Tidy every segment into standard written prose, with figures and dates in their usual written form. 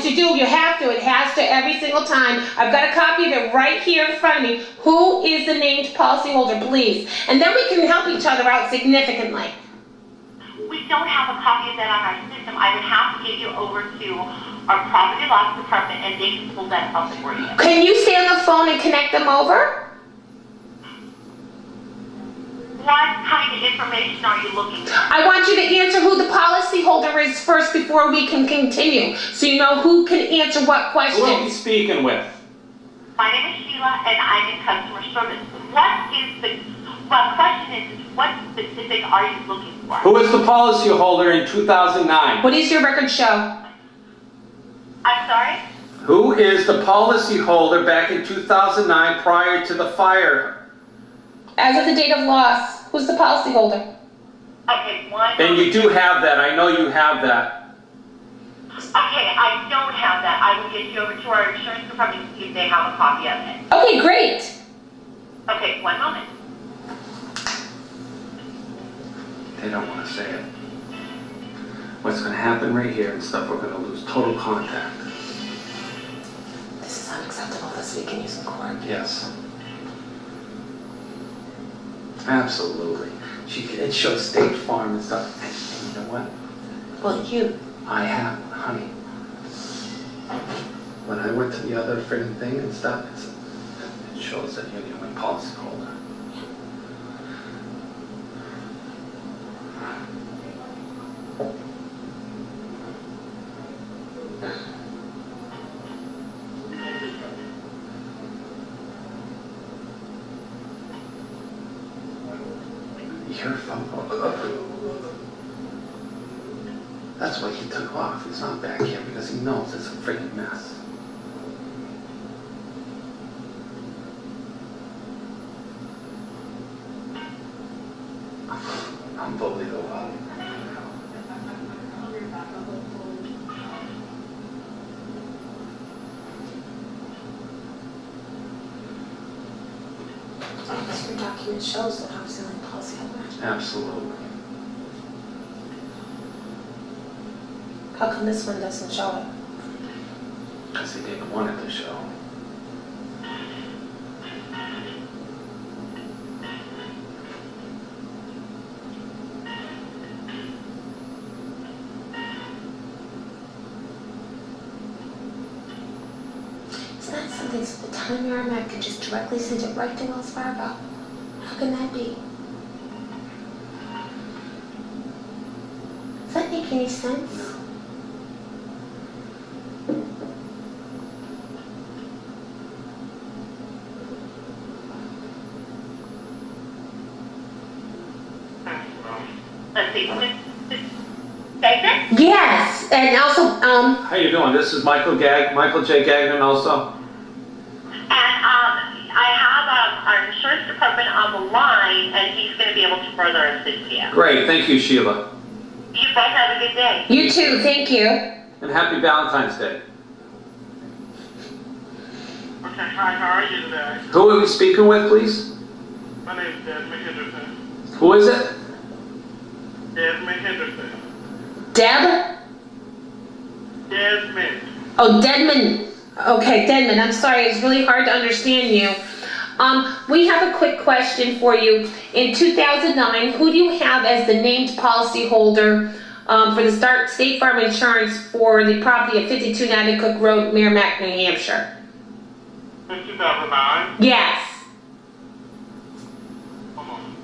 Yes, you do. You have to. It has to every single time. I've got a copy of it right here in front of me. Who is the named policyholder, please? And then we can help each other out significantly. We don't have a copy of that on our system. I would have to get you over to our property loss department and they can pull that up for you. Can you stay on the phone and connect them over? What kind of information are you looking for? I want you to answer who the policyholder is first before we can continue, so you know who can answer what question. Who are we speaking with? My name is Sheila and I'm in customer service. Question is what specific are you looking for? Who is the policyholder in 2009? What does your record show? I'm sorry? Who is the policyholder back in 2009 prior to the fire? As of the date of loss, who's the policyholder? Okay, one. And you do have that. I know you have that. Okay, I don't have that. I will get you over to our insurance department to see if they have a copy of it. Okay, great. Okay, one moment. They don't want to say it. What's going to happen right here and stuff, we're going to lose total contact. This is unacceptable. This we can use in court. Yes. Absolutely. It shows State Farm and stuff. And you know what? Well, I have, honey. When I went to the other friggin' thing and stuff, it shows that you're the only policyholder. Your phone. That's why he took off. He's not back here because he knows it's a freaking mess. Unbelievable. Your document shows that I was the only policyholder. Absolutely. How come this one doesn't show it? Because they didn't want it to show. Isn't that something so the time you're at can just directly send it right to Wells Fargo? How can that be? Does that make any sense? No. Let's see. Jason? Yes, and also, How you doing? This is Michael J. Gagnon also. I have our insurance department on the line, and he's going to be able to further assist you. Great, thank you, Sheila. You both have a good day. you too, thank you. And happy Valentine's Day. Okay, hi, how are you today? Who are we speaking with, please? My name is Desmond Henderson. Who is it? Desmond Henderson. Deb? Desmond. Oh, Deadman. Okay, Deadman, I'm sorry, it's really hard to understand you. We have a quick question for you. In 2009, who do you have as the named policyholder for the State Farm Insurance for the property at 52 Natticook Road, Merrimack, New Hampshire? In 2009? Yes. Hold on.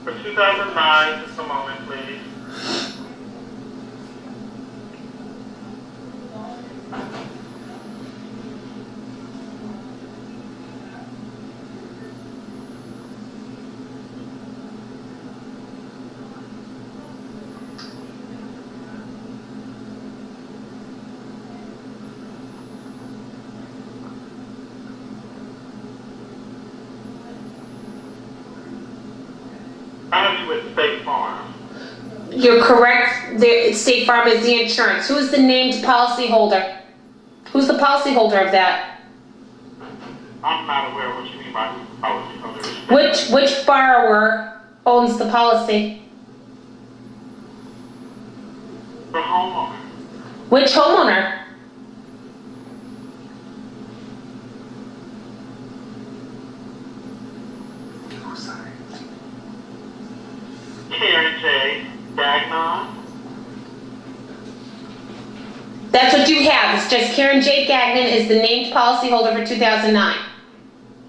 For 2009, just a moment, please. I have you with State Farm. You're correct. State Farm is the insurance. Who is the named policyholder? Who's the policyholder of that? I'm not aware of what you mean by who's the policyholder. Which borrower owns the policy? The homeowner. Which homeowner? Karen J. Gagnon. That's what you have. It's just Karen J. Gagnon is the named policyholder for 2009.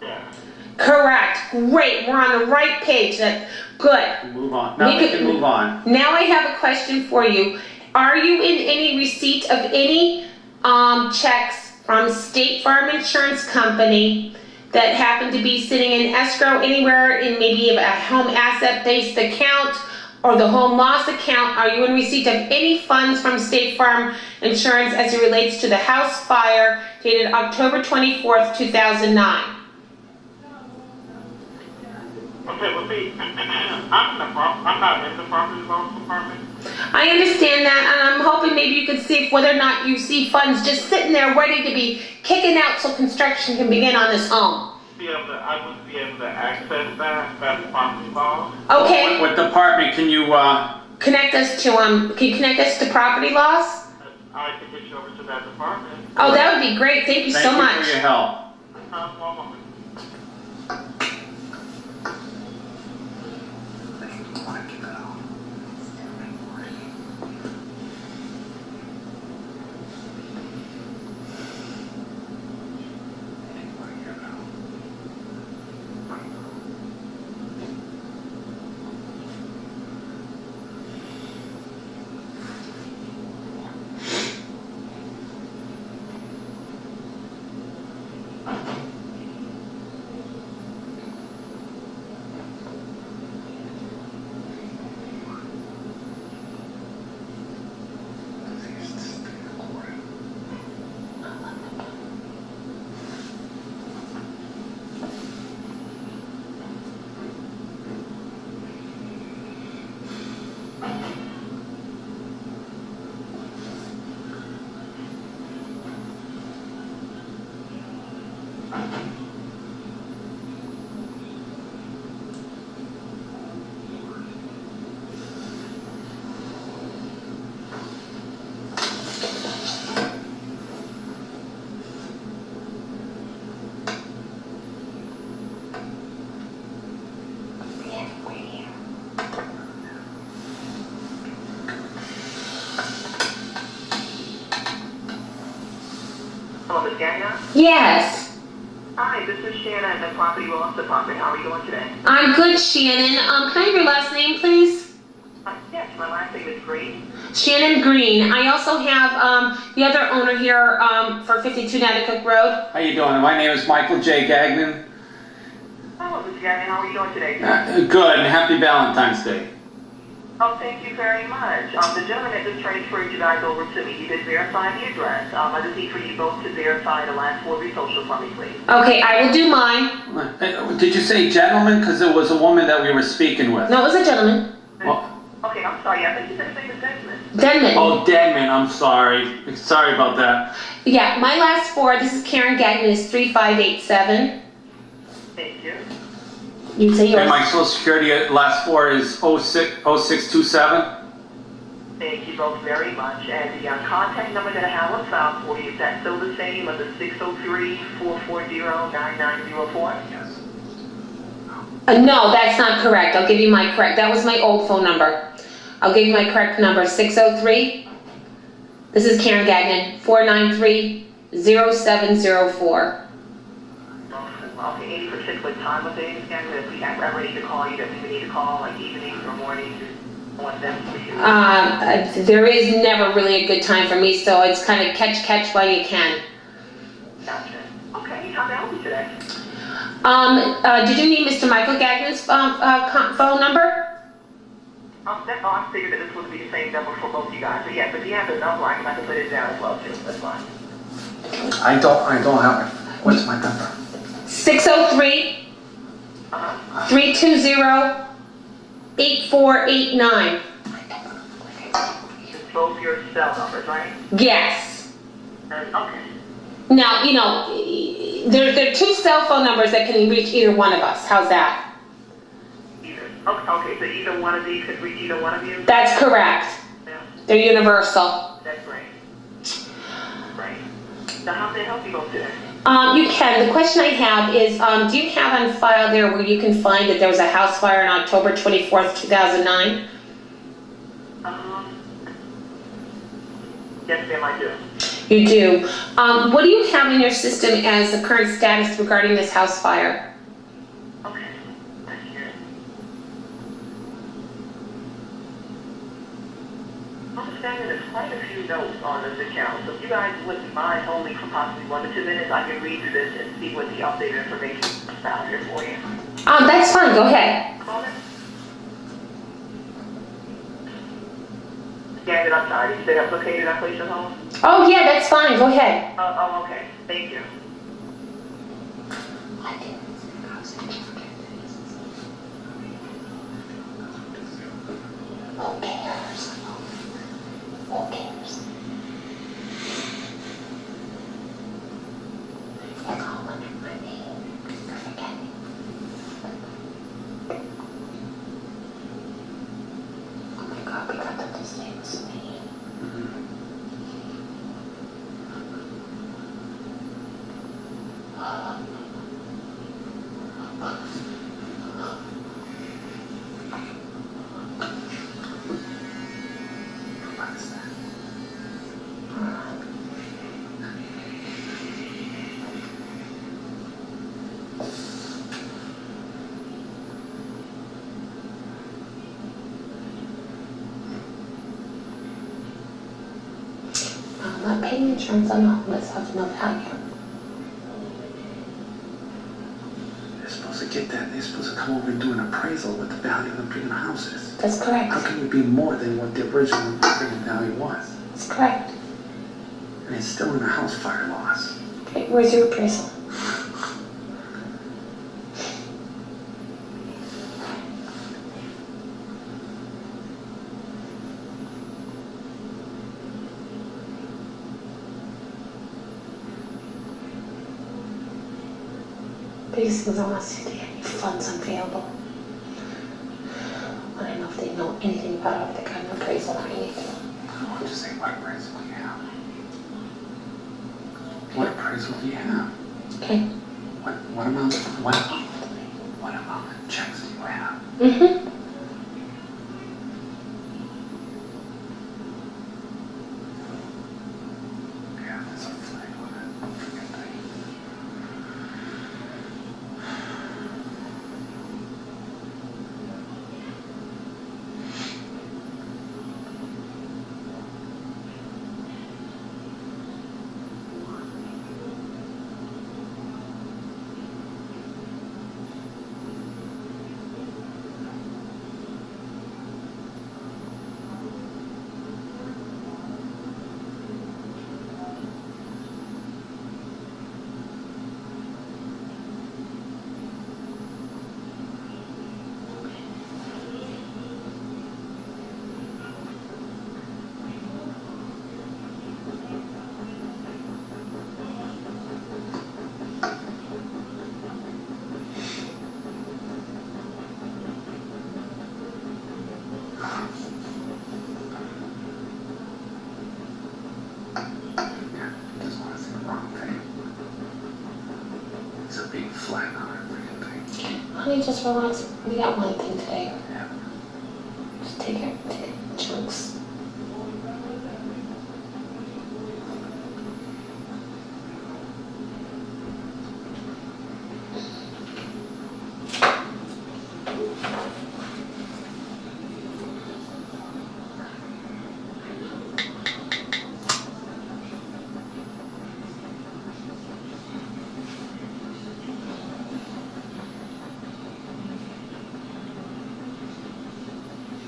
Yeah. Correct. Great. We're on the right page. That's good. Move on. Now we can move on. Now I have a question for you. Are you in any receipt of any checks from State Farm Insurance Company that happen to be sitting in escrow anywhere in maybe a home asset-based account or the home loss account? Are you in receipt of any funds from State Farm Insurance as it relates to the house fire dated October 24th, 2009? Okay, well, see, I'm not in the property loss department. I understand that, and I'm hoping maybe you could see whether or not you see funds just sitting there ready to be kicking out so construction can begin on this home. I wouldn't be able to access that property law. Okay. What department can you, Connect us to can you connect us to property laws? I can get you over to that department. Oh, that would be great. Thank you so much. Thank you for your help. One moment. Hello, Ms. Gagnon? Yes. Hi, this is Shannon at the Property Loss Department. How are you doing today? I'm good, Shannon. Can I have your last name, please? Yes, my last name is Green. Shannon Green. I also have the other owner here for 52 Natticook Road. How you doing? My name is Michael J. Gagnon. Hello, Ms. Gagnon. How are you doing today? Good, and happy Valentine's Day. Oh, thank you very much. The gentleman that just transferred you guys over to me, you did verify the address. I just need for you both to verify the last 4 of your social for me, please. Okay, I will do mine. Did you say gentleman? Because it was a woman that we were speaking with. No, it was a gentleman. Okay, I'm sorry. I think you said his name is Desmond. Denman. Oh, Denman. I'm sorry. Sorry about that. Yeah, my last 4, this is Karen Gagnon, is 3587. Thank you. You say yours. And my social security last 4 is 0627. Thank you both very much. And the contact number that I have on file for you, is that still the same as the 603-440-9904? Yes. No, that's not correct. I'll give you my correct. That was my old phone number. I'll give you my correct number. 603. This is Karen Gagnon. 493-0704. Okay, any particular time of day, Ms. Gagnon, if we have ever need to call you, that we need to call, like evenings or mornings? What's best for you? There is never really a good time for me, so it's kind of catch while you can. Gotcha. Okay, how can I help you today? Did you need Mr. Michael Gagnon's phone number? I figured that this would be the same number for both you guys. But yes, if you have the number, I can put it down as well too. That's fine. I don't have it. What's my number? 603 320 8489. both your cell numbers, right? Yes. Okay. Now, there are 2 cell phone numbers that can reach either one of us. How's that? Okay, so either one of these could reach either one of you? That's correct. Yeah. They're universal. That's great. Great. Now, how can I help you both today? You can. The question I have is, do you have on file there where you can find that there was a house fire on October 24th, 2009? Yes, ma'am, I do. You do. What do you have in your system as the current status regarding this house fire? Okay. Thank you. I'm understanding there's quite a few notes on this account, so if you guys wouldn't mind holding for possibly 1 to 2 minutes, I can read through this and see what the updated information is found here for you. That's fine. Go ahead. Yeah, I'm sorry. You said that's okay? Did I place your home? Oh, yeah, that's fine. Go ahead. Okay. Thank you. Who cares? Who cares? You're calling my name. You're forgetting. Oh my God, we got them the same as me. I'm not paying insurance on the homeless. Have no value. They're supposed to get that. They're supposed to come over and do an appraisal with the value of the houses. That's correct. How can you be more than what the original value was? That's correct. And it's still in a house fire loss. Okay, where's your appraisal? Biggest things I want to see if they have any funds available. I don't know if they know anything about it, they got an appraisal or anything. I want to say, what appraisal do you have? What appraisal do you have? Okay. What amount of checks do you have? Mm-hmm. Yeah, there's a flag on it. Don't forget that. Honey, just relax. We got one thing today. Yeah. Just take it in chunks.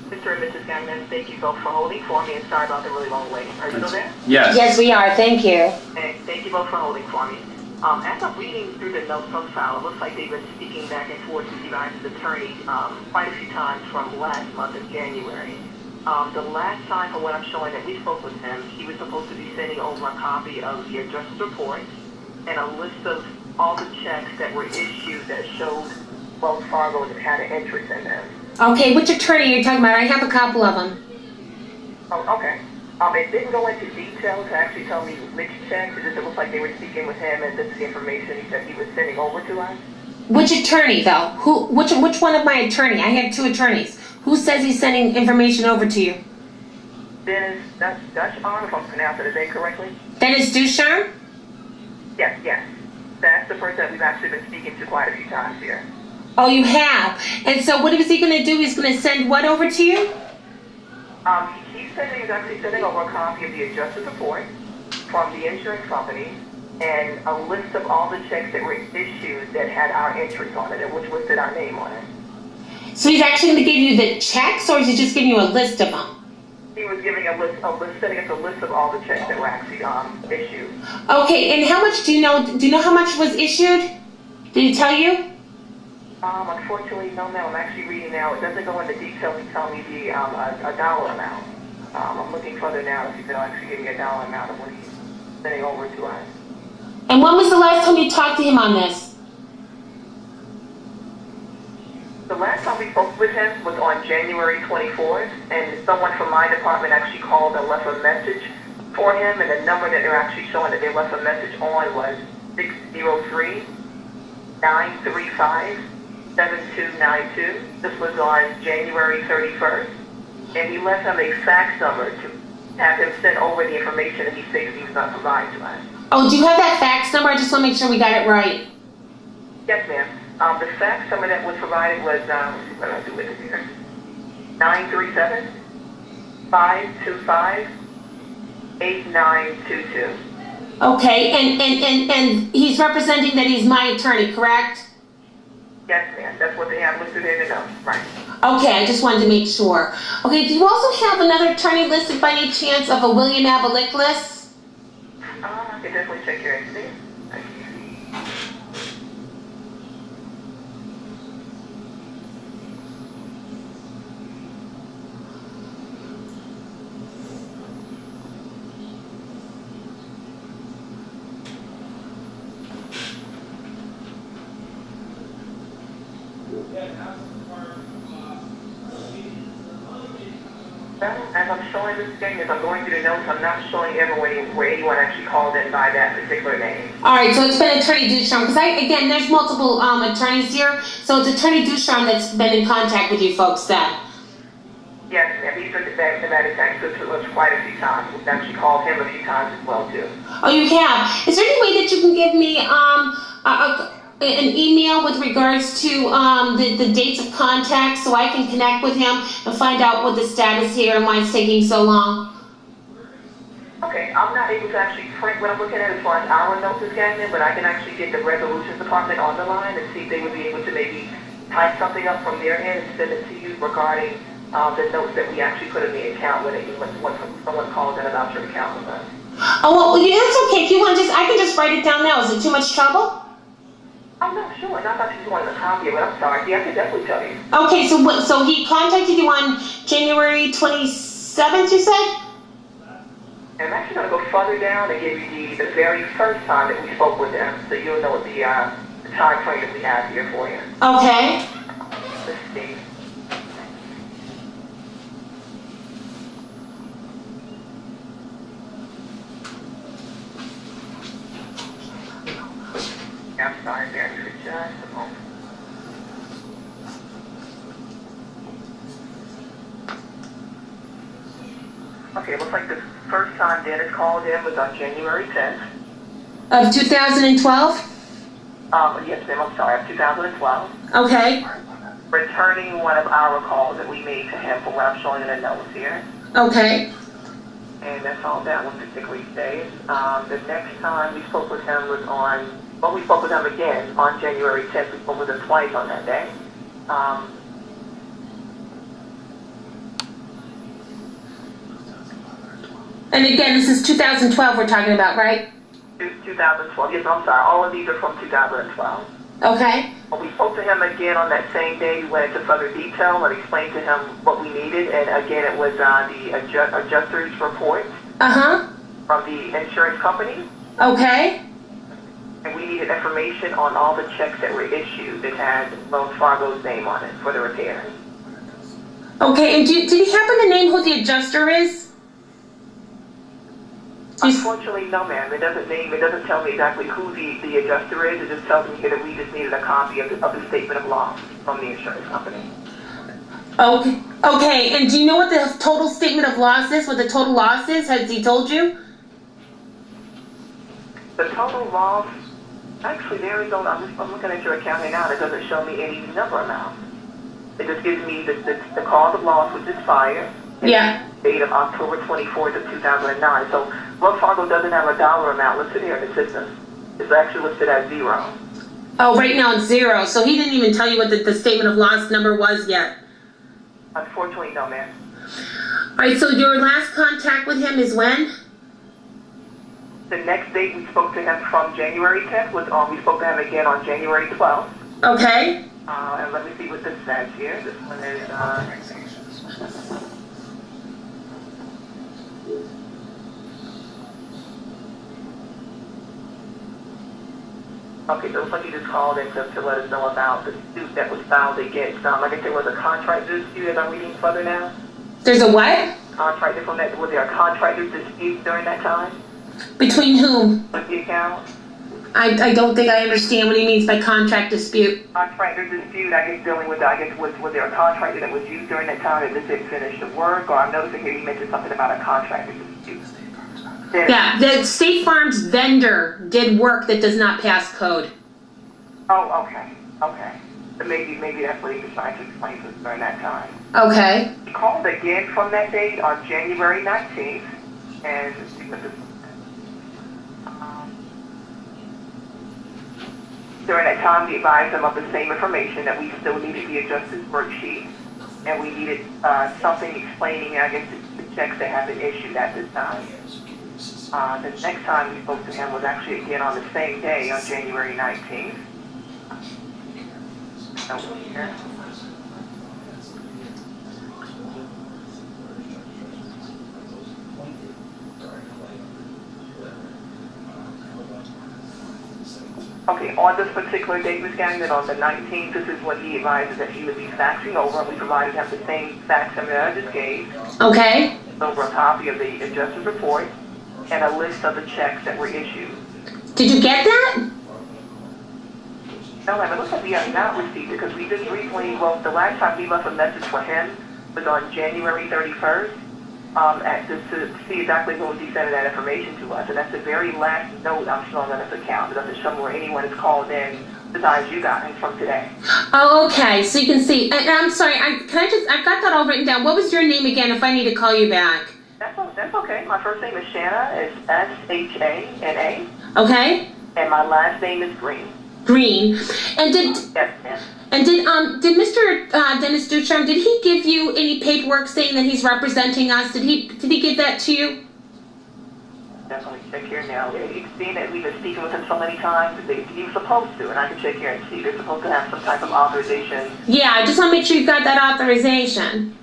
Mr. and Mrs. Gagnon, thank you both for holding for me, and sorry about the really long wait. Are you still there? Yes. Yes, we are. Thank you. Okay, thank you both for holding for me. As I'm reading through the notes on file, it looks like they've been speaking back and forth with you guys' attorney quite a few times from last month in January. The last time, from what I'm showing that we spoke with him, he was supposed to be sending over a copy of the address report and a list of all the checks that were issued that showed Wells Fargo that had an interest in them. Okay, which attorney are you talking about? I have a couple of them. Oh, okay. It didn't go into detail to actually tell me which checks. It just looked like they were speaking with him, and this is the information that he was sending over to us. Which attorney, though? Which one of my attorney? I have two attorneys. Who says he's sending information over to you? Dennis Ducharme, if I'm pronouncing his name correctly. Dennis Ducharme? Yes. That's the person that we've actually been speaking to quite a few times here. Oh, you have? And so what is he going to do? He's going to send what over to you? He's actually sending over a copy of the adjuster's report from the insurance company and a list of all the checks that were issued that had our interest on it and which listed our name on it. So he's actually going to give you the checks, or is he just giving you a list of them? He was giving sending us a list of all the checks that were actually issued. Okay, and how much do you know? Do you know how much was issued? Did he tell you? Unfortunately, no, ma'am. I'm actually reading now. It doesn't go into detail to tell me the a dollar amount. I'm looking further now to see if they'll actually give me a dollar amount of what he's sending over to us. And when was the last time you talked to him on this? The last time we spoke with him was on January 24th, and someone from my department actually called and left a message for him, and the number that they're actually showing that they left a message on was 603-935-7292. This was on January 31st, and we left him a fax number to have him send over the information that he states he was going to provide to us. Oh, do you have that fax number? I just want to make sure we got it right. Yes, ma'am. The fax number that was provided was, let's see what I'll do with it here, 937-525-8922. Okay, and he's representing that he's my attorney, correct? Yes, ma'am. That's what they have listed in the notes, right. Okay, I just wanted to make sure. Okay, do you also have another attorney listed by any chance of a William Avaliklis? I can definitely check your entity. Thank you. As I'm showing this thing, as I'm going through the notes, I'm not showing ever where anyone actually called in by that particular name. All right, so it's been Attorney Ducharme, because again, there's multiple attorneys here, so it's Attorney Ducharme that's been in contact with you folks then. Yes, ma'am. He's been to that attack to us quite a few times. We've actually called him a few times as well, too. Oh, you have? Is there any way that you can give me an email with regards to the dates of contact so I can connect with him and find out what the status here and why it's taking so long? Okay, I'm not able to actually print what I'm looking at as far as our notes is gagging, but I can actually get the resolutions department on the line and see if they would be able to maybe type something up from their end and send it to you regarding the notes that we actually put in the account when someone calls in about your account with us. Oh, well, yeah, that's okay. If you want to I can just write it down now. Is it too much trouble? I'm not sure. And I thought you just wanted a copy of it. I'm sorry. Yeah, I can definitely tell you. Okay, so he contacted you on January 27th, you said? And I'm actually going to go further down and give you the very first time that we spoke with them, so you'll know the time frame that we have here for you. Okay. Let's see. I'm sorry, Mary, for just a moment. Okay, it looks like the first time Dennis called in was on January 10th. Of 2012? Yes, ma'am, I'm sorry, of 2012. Okay. Returning one of our calls that we made to him for what I'm showing in the notes here. Okay. And that's all that one particularly stays. The next time we spoke with him was we spoke with him again on January 10th. We spoke with him twice on that day. And again, this is 2012 we're talking about, right? 2012. Yes, I'm sorry. All of these are from 2012. Okay. We spoke to him again on that same day. We went into further detail and explained to him what we needed. And again, it was the adjuster's report Uh-huh. from the insurance company. Okay. And we needed information on all the checks that were issued that had Wells Fargo's name on it for the repair. Okay, and did you happen to name who the adjuster is? Unfortunately, no, ma'am. It doesn't tell me exactly who the adjuster is. It just tells me here that we just needed a copy of the statement of loss from the insurance company. Okay. Okay, and do you know what the total statement of loss is? What the total loss is? Has he told you? The total loss, actually, there is no. I'm looking at your account here now. It doesn't show me any number amount. It just gives me the cause of loss, which is fire. Yeah. Date of October 24th of 2009. So Wells Fargo doesn't have a dollar amount listed here in the system. It's actually listed as 0. Oh, right now it's 0. So he didn't even tell you what the statement of loss number was yet. Unfortunately, no, ma'am. All right, so your last contact with him is when? The next date we spoke to him from January 10th was we spoke to him again on January 12th. Okay. And let me see what this says here. This one is, okay, so it looks like you just called in to let us know about the suit that was filed against, I guess there was a contract dispute as I'm reading further now. There's a what? Contract from that, was there a contractor dispute during that time? Between whom? With the account? I don't think I understand what he means by contract dispute. Contractor dispute, I guess dealing with, was there a contractor that was used during that time that just didn't finish the work? Or I'm noticing here you mentioned something about a contractor dispute. Yeah, the State Farm's vendor did work that does not pass code. Oh, okay, okay. So maybe that's what he was trying to explain to us during that time. Okay. He called again from that date on January 19th, and during that time, we advised him of the same information, that we still needed the adjuster's worksheet, and we needed something explaining, I guess, the checks that had been issued at this time. The next time we spoke to him was actually again on the same day, on January 19th. Here. Okay, on this particular date, Ms. Gagnon, on the 19th, this is when he advised that he would be faxing over, and we provided him the same fax number that I just gave. Okay. Over a copy of the adjuster's report and a list of the checks that were issued. Did you get that? No, ma'am, it looks like we have not received it because we just recently, well, the last time we left a message for him was on January 31st. To see exactly who was he sending that information to us. And that's the very last note I'm showing on this account. It doesn't show me where anyone has called in besides you guys from today. Oh, okay. So you can see. And I'm sorry. I've got that all written down. What was your name again if I need to call you back? That's okay. My first name is Shanna. It's S-H-A-N-A. Okay. And my last name is Green. Green. And did... Yes, ma'am. And did Mr. Dennis Ducharme, did he give you any paperwork saying that he's representing us? Did he give that to you? Definitely check here now. Seeing that we've been speaking with him so many times, he was supposed to, and I can check here and see. They're supposed to have some type of authorization. Yeah, I just want to make sure you've got that authorization.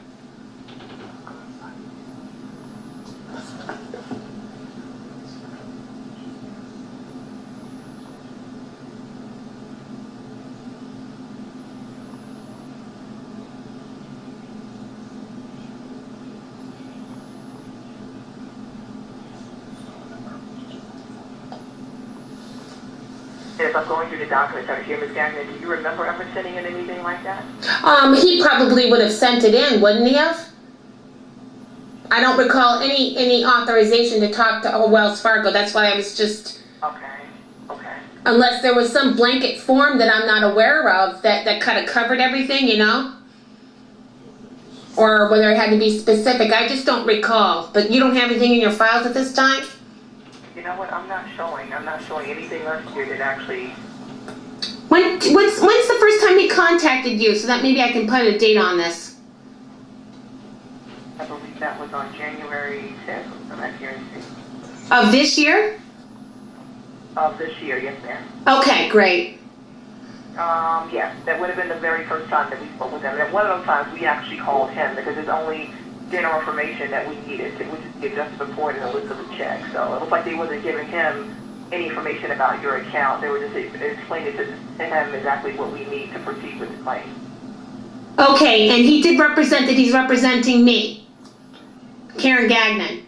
If I'm going through the documents over here, Ms. Gagnon, do you remember ever sending in anything like that? He probably would have sent it in, wouldn't he have? I don't recall any authorization to talk to Wells Fargo. That's why I was just... Okay. Unless there was some blanket form that I'm not aware of that kind of covered everything, you know? Or whether it had to be specific. I just don't recall. But you don't have anything in your files at this time? You know what? I'm not showing anything else here that actually... When's the first time he contacted you so that maybe I can put a date on this? I believe that was on January 10th. I'm not here to see. Of this year? Of this year, yes, ma'am. Okay, great. Yes, that would have been the very first time that we spoke with him. And one of those times we actually called him because it's only general information that we needed, which is the adjustment report and a list of the checks. So it looks like they wasn't giving him any information about your account. They were just explaining to him exactly what we need to proceed with the claim. Okay, and he did represent that he's representing me, Karen Gagnon.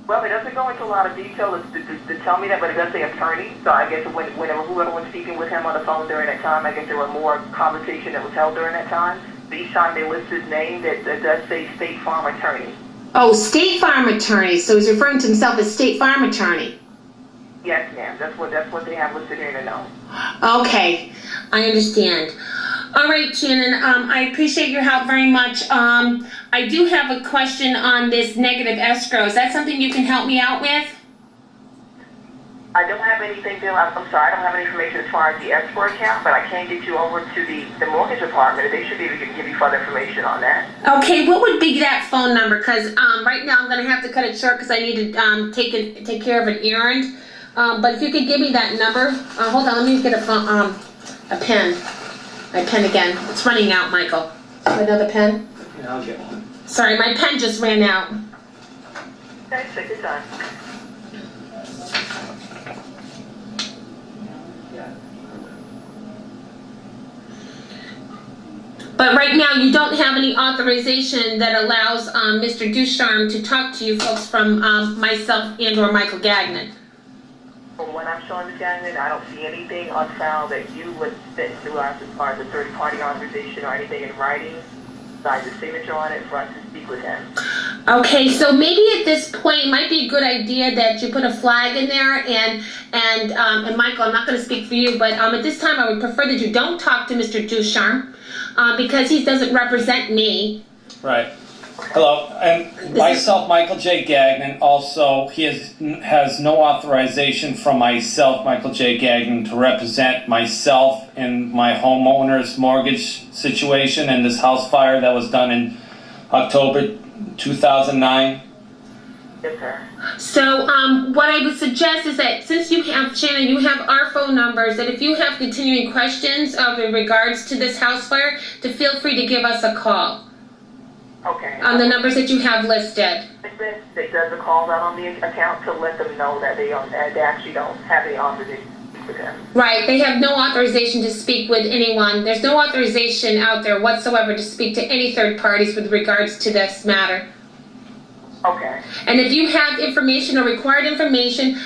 Well, it doesn't go into a lot of detail to tell me that, but it does say attorney. So I guess whenever whoever was speaking with him on the phone during that time, I guess there were more conversation that was held during that time. But each time they list his name, that does say State Farm Attorney. Oh, State Farm Attorney. So he's referring to himself as State Farm Attorney. Yes, ma'am. That's what they have listed here in the note. Okay, I understand. All right, Shannon, I appreciate your help very much. I do have a question on this negative escrow. Is that something you can help me out with? I don't have anything, Bill. I'm sorry, I don't have any information as far as the escrow account, but I can get you over to the mortgage department. They should be able to give you further information on that. Okay, what would be that phone number? Because right now I'm going to have to cut it short because I need to take care of an errand. But if you could give me that number. Hold on, let me get a pen. My pen again. It's running out, Michael. Another pen? Yeah, I'll get one. Sorry, my pen just ran out. Okay, take your time. But right now, you don't have any authorization that allows Mr. Ducharme to talk to you folks from myself and or Michael Gagnon. From what I'm showing, Ms. Gagnon, I don't see anything on file that you would send to us as far as a third-party authorization or anything in writing besides the signature on it for us to speak with him. Okay, so maybe at this point it might be a good idea that you put a flag in there and Michael, I'm not going to speak for you, but at this time I would prefer that you don't talk to Mr. Ducharme because he doesn't represent me. Right. Hello, and myself, Michael J. Gagnon, also, he has no authorization from myself, Michael J. Gagnon, to represent myself in my homeowner's mortgage situation and this house fire that was done in October 2009. Yes, sir. So what I would suggest is that since you have, Shannon, you have our phone numbers, that if you have continuing questions in regards to this house fire, to feel free to give us a call. Okay. On the numbers that you have listed. They does the calls out on the account to let them know that they actually don't have any authorization with them. Right, they have no authorization to speak with anyone. There's no authorization out there whatsoever to speak to any third parties with regards to this matter. Okay. And if you have information or required information,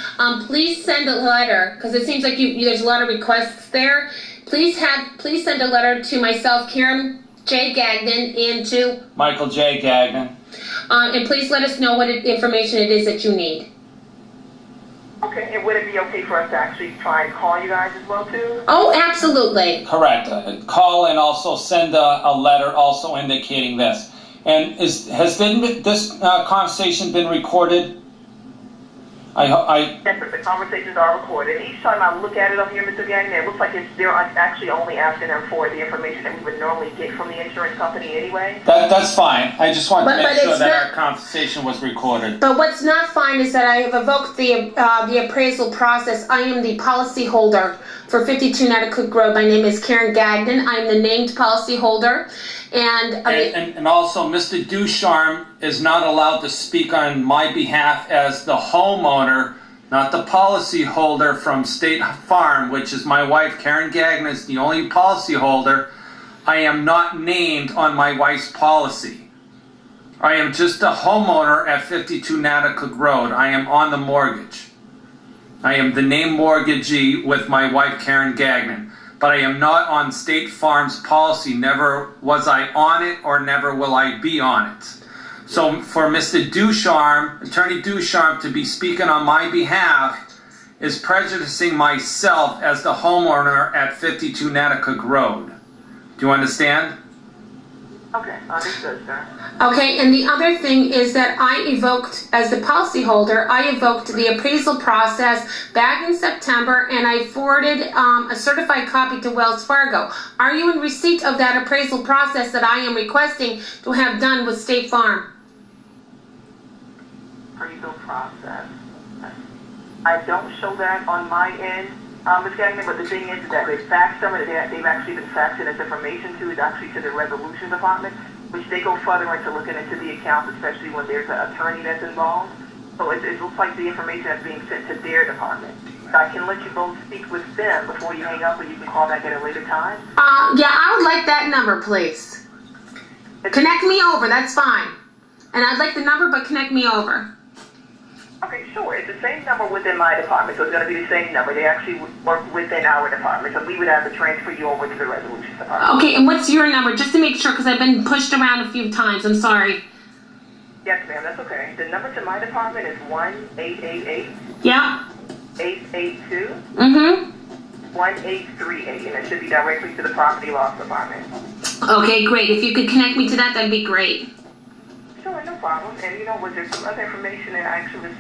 please send a letter, because it seems like there's a lot of requests there. Please send a letter to myself, Karen J. Gagnon, and to Michael J. Gagnon. And please let us know what information it is that you need. Okay, and would it be okay for us to actually try and call you guys as well, too? Oh, absolutely. Correct. Call and also send a letter also indicating this. And has this conversation been recorded? Yes, but the conversations are recorded. Each time I look at it up here, Mr. Gagnon, it looks like they're actually only asking them for the information that we would normally get from the insurance company anyway. That's fine. I just wanted to make sure that not, our conversation was recorded. But what's not fine is that I have evoked the appraisal process. I am the policy holder for 52 Natticook Road. My name is Karen Gagnon. I'm the named policy holder. And also, Mr. Ducharme is not allowed to speak on my behalf as the homeowner, not the policy holder from State Farm, which is my wife, Karen Gagnon, is the only policy holder. I am not named on my wife's policy. I am just a homeowner at 52 Natticook Road. I am on the mortgage. I am the named mortgagee with my wife, Karen Gagnon. But I am not on State Farm's policy. Never was I on it, or never will I be on it. So for Mr. Ducharme, Attorney Ducharme, to be speaking on my behalf is prejudicing myself as the homeowner at 52 Natticook Road. Do you understand? Okay, understood, sir. Okay, and the other thing is that I evoked, as the policyholder, I evoked the appraisal process back in September, and I forwarded a certified copy to Wells Fargo. Are you in receipt of that appraisal process that I am requesting to have done with State Farm? Appraisal process. I don't show that on my end. Ms. Gagnon, but the thing is that they faxed them, and they've actually been faxing this information to, is actually to the resolution department, which they go further into looking into the accounts, especially when there's an attorney that's involved. So it looks like the information that's being sent to their department. So I can let you both speak with them before you hang up, and you can call back at a later time. Yeah, I would like that number, please. Connect me over, that's fine. And I'd like the number, but connect me over. Okay, sure. It's the same number within my department, so it's going to be the same number. They actually work within our department, so we would have to transfer you over to the resolutions department. Okay, and what's your number, just to make sure, because I've been pushed around a few times, I'm sorry. Yes, ma'am, that's okay. The number to my department is 1-888. Yeah? 882. Mm-hmm. 1838, and it should be directly to the property loss department. Okay, great. If you could connect me to that, that'd be great. Sure, no problem. And was there some other information that I actually was